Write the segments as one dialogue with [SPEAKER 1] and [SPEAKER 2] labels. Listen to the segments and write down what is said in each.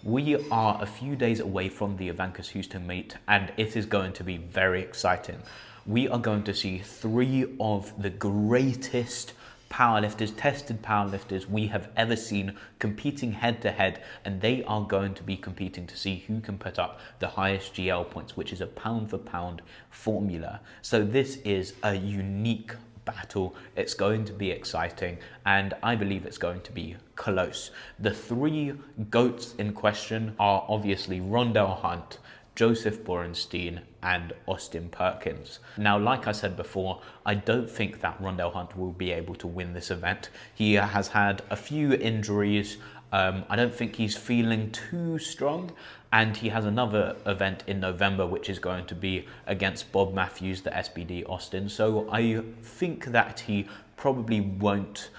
[SPEAKER 1] We are a few days away from the Avancus Houston meet, and it is going to be very exciting. We are going to see three of the greatest powerlifters, tested powerlifters we have ever seen competing head to head, and they are going to be competing to see who can put up the highest GL points, which is a pound for pound formula. So this is a unique battle. It's going to be exciting, and I believe it's going to be close. The three GOATs in question are obviously Rondell Hunt, Joseph Borenstein, and Austin Perkins. Now, like I said before, I don't think that Rondell Hunt will be able to win this event. He has had a few injuries. I don't think he's feeling too strong, and he has another event in November, which is going to be against Bob Matthews, the SBD Austin. So I think that he probably won't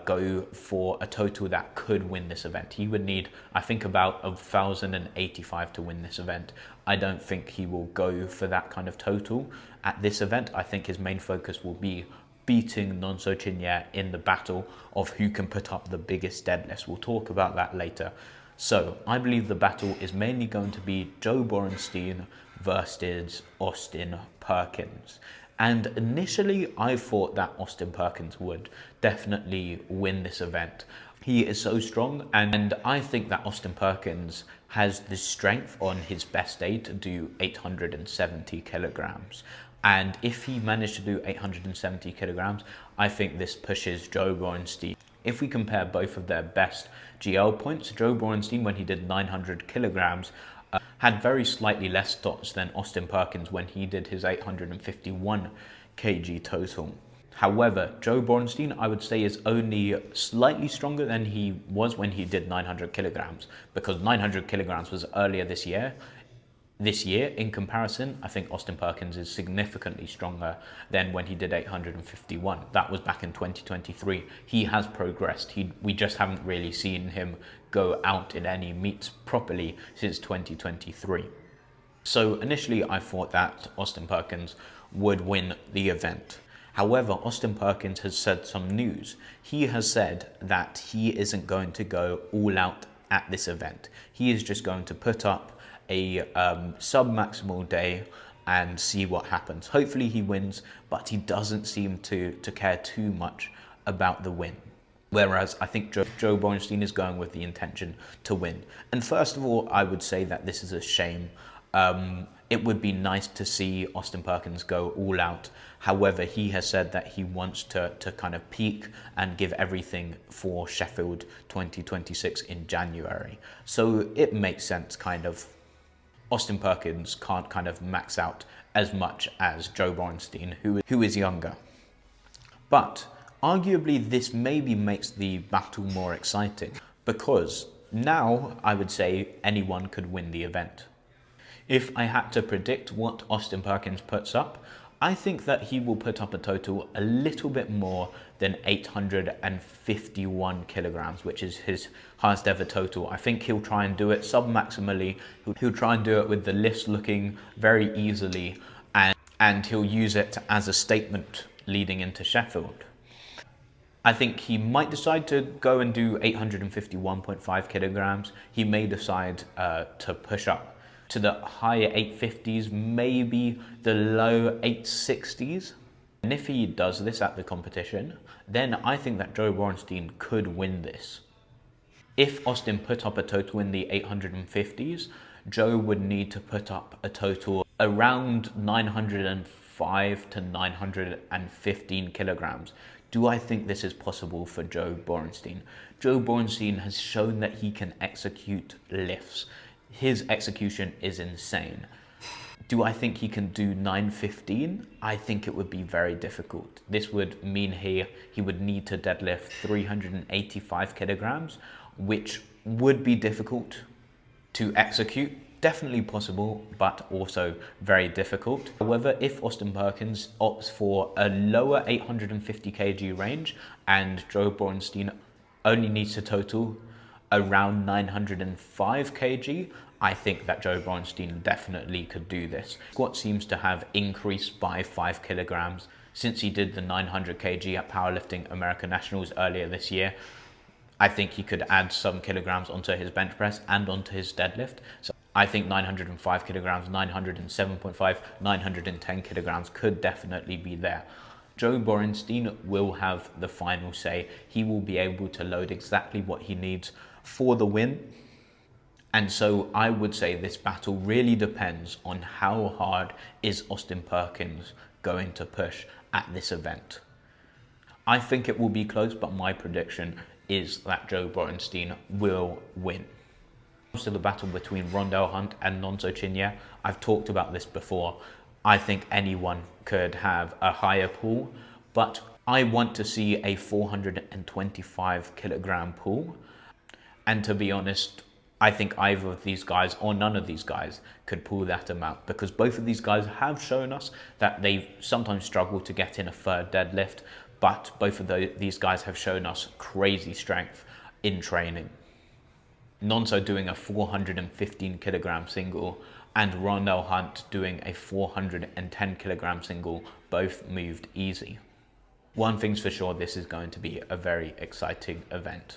[SPEAKER 1] go for a total that could win this event. He would need, I think, about 1,085 to win this event. I don't think he will go for that kind of total at this event. I think his main focus will be beating Nonso Chinye in the battle of who can put up the biggest deadlifts. We'll talk about that later. So I believe the battle is mainly going to be Joe Borenstein versus Austin Perkins. And initially I thought that Austin Perkins would definitely win this event. He is so strong, and I think that Austin Perkins has the strength on his best day to do 870 kilograms. And if he managed to do 870 kilograms, I think this pushes Joe Borenstein. If we compare both of their best GL points, Joe Borenstein, when he did 900 kilograms, had very slightly less dots than Austin Perkins when he did his 851 kg total. However, Joe Borenstein, I would say, is only slightly stronger than he was when he did 900 kilograms, because 900 kilograms was earlier this year. This year, in comparison, I think Austin Perkins is significantly stronger than when he did 851. That was back in 2023. He has progressed. We just haven't really seen him go out in any meets properly since 2023. So initially, I thought that Austin Perkins would win the event. However, Austin Perkins has said some news. He has said that he isn't going to go all out at this event. He is just going to put up a sub-maximal day and see what happens. Hopefully he wins, but he doesn't seem to care too much about the win. Whereas I think Joe Borenstein is going with the intention to win. And first of all, I would say that this is a shame. It would be nice to see Austin Perkins go all out. However, he has said that he wants to kind of peak and give everything for Sheffield 2026 in January. So it makes sense, kind of. Austin Perkins can't kind of max out as much as Joe Borenstein, who is younger. But arguably this maybe makes the battle more exciting, because now I would say anyone could win the event. If I had to predict what Austin Perkins puts up, I think that he will put up a total a little bit more than 851 kilograms, which is his highest ever total. I think he'll try and do it sub-maximally. He'll try and do it with the lifts looking very easily, and he'll use it as a statement leading into Sheffield. I think he might decide to go and do 851.5 kilograms. He may decide to push up to the higher 850s, maybe the low 860s. And if he does this at the competition, then I think that Joe Borenstein could win this. If Austin put up a total in the 850s, Joe would need to put up a total around 905 to 915 kilograms. Do I think this is possible for Joe Borenstein? Joe Borenstein has shown that he can execute lifts. His execution is insane. Do I think he can do 915? I think it would be very difficult. This would mean he would need to deadlift 385 kilograms, which would be difficult to execute. Definitely possible, but also very difficult. However, if Austin Perkins opts for a lower 850 kg range and Joe Borenstein only needs to total around 905 kg, I think that Joe Borenstein definitely could do this. Squat seems to have increased by 5 kilograms since he did the 900 kg at Powerlifting American Nationals earlier this year. I think he could add some kilograms onto his bench press and onto his deadlift. So I think 905 kilograms, 907.5, 910 kilograms could definitely be there. Joe Borenstein will have the final say. He will be able to load exactly what he needs for the win. And so I would say this battle really depends on how hard is Austin Perkins going to push at this event. I think it will be close, but my prediction is that Joe Borenstein will win. To the battle between Rondell Hunt and Nonso Chinya, I've talked about this before. I think anyone could have a higher pull, but I want to see a 425 kilogram pull. And to be honest, I think either of these guys or none of these guys could pull that amount, because both of these guys have shown us that they sometimes struggle to get in a third deadlift, but both of these guys have shown us crazy strength in training. Nonso doing a 415 kilogram single and Rondell Hunt doing a 410 kilogram single both moved easy. One thing's for sure, this is going to be a very exciting event.